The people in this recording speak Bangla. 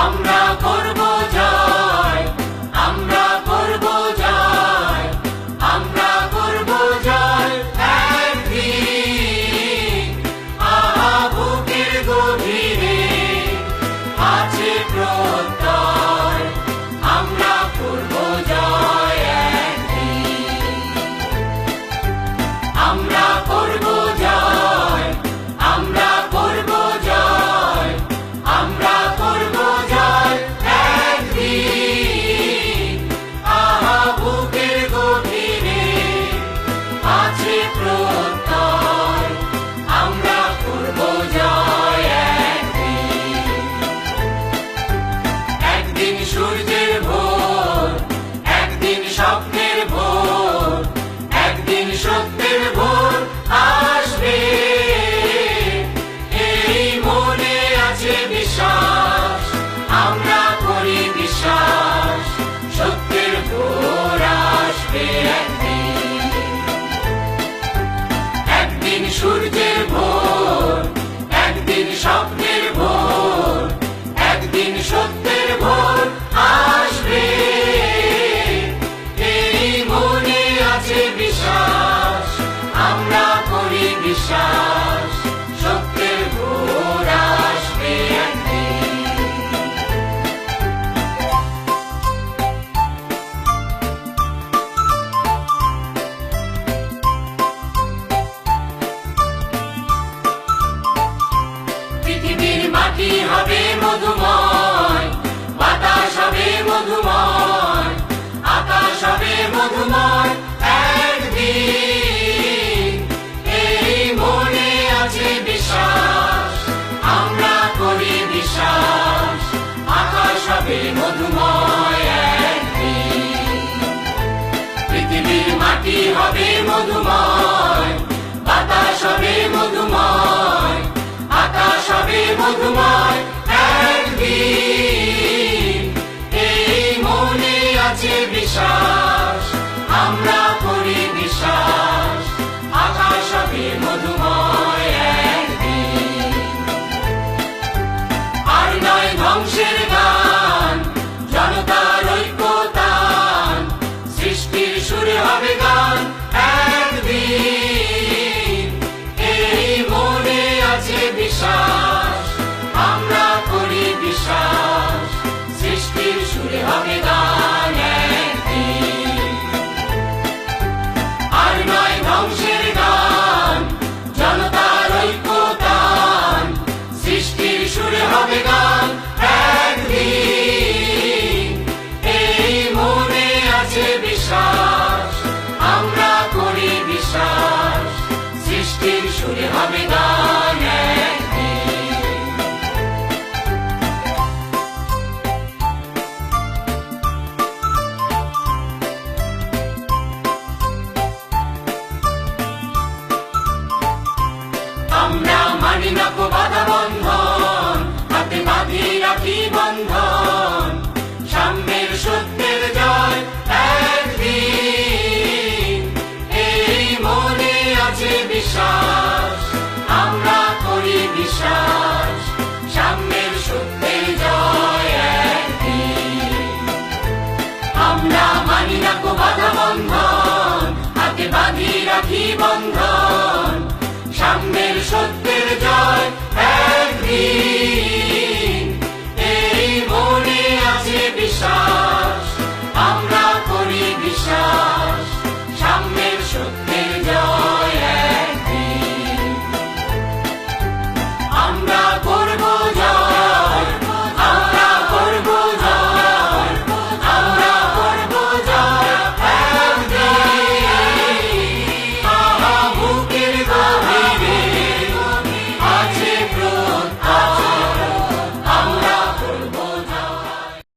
আমরা করব জয়, আমরা করব জয়, আমরা করব জয় একদিন। আহা বুকের গভীরে আছে প্রত্যয়, আমরা করব জয় একদিন। আমরা করব জয়, আমরা করব জয়, আমরা করব জয় একদিন। আহা বুকের গভীরে আছে প্রত্যয়, আমরা করব জয় একদিন। একদিন সূর্যের ভোর, একদিন স্বপ্নের ভোর, একদিন সত্যের ভোর আসবে। এই মনে আছে বিশ্বাস, আমরা করি বিশ্বাস, সত্যের ভোর আসবে একদিন। একদিন সূর্যের ভোর, একদিন স্বপ্নের ভোর, একদিন সত্যের ভোর আসবে। এই মনে আছে বিশ্বাস, আমরা করি বিশ্বাস, সত্যের ভোর আসবে একদিন। পৃথিবীর মাটি হবে মধুময়, বাতাস হবে মধুময়, আকাশ হবে মধুময় একদিন। এই মনে আছে বিশ্বাস, আমরা করি বিশ্বাস, আকাশ হবে মধুময় একদিন। পৃথিবীর মাটি হবে মধুময়, বাতাস হবে মধুময়, আকাশ হবে মধুময় একদিন। এই মনে আছে বিশ্বাস, আমরা করি বিশ্বাস, আকাশ হবে মধুময় একদিন। আর নয় ধ্বংসের গান, জনতার ঐক্যতান, সৃষ্টির সুরে হবে গান একদিন। এই মনে আছে বিশ্বাস, আমরা করি বিশ্বাস, সৃষ্টির সুরে হবে গান একদিন। আর নয় ধ্বংসের গান, জনতার ঐক্যতান, সৃষ্টির সুরে হবে গান একদিন। এই মনে আছে বিশ্বাস, আমরা করি বিশ্বাস, সৃষ্টির সুরে হবে গান একদিন। আমরা মানি না কো বাধা বন্ধন, হাতে বাঁধি রাখি বন্ধন, সাম্যের সত্যের জয় একদিন। এই মনে আছে বিশ্বাস, আমরা করি বিশ্বাস, সাম্যের সত্যের জয় একদিন। আমরা মানি না কো বাধা বন্ধন, হাতে বাঁধি রাখি বন্ধন, সাম্যের সত্যের জয় একদিন।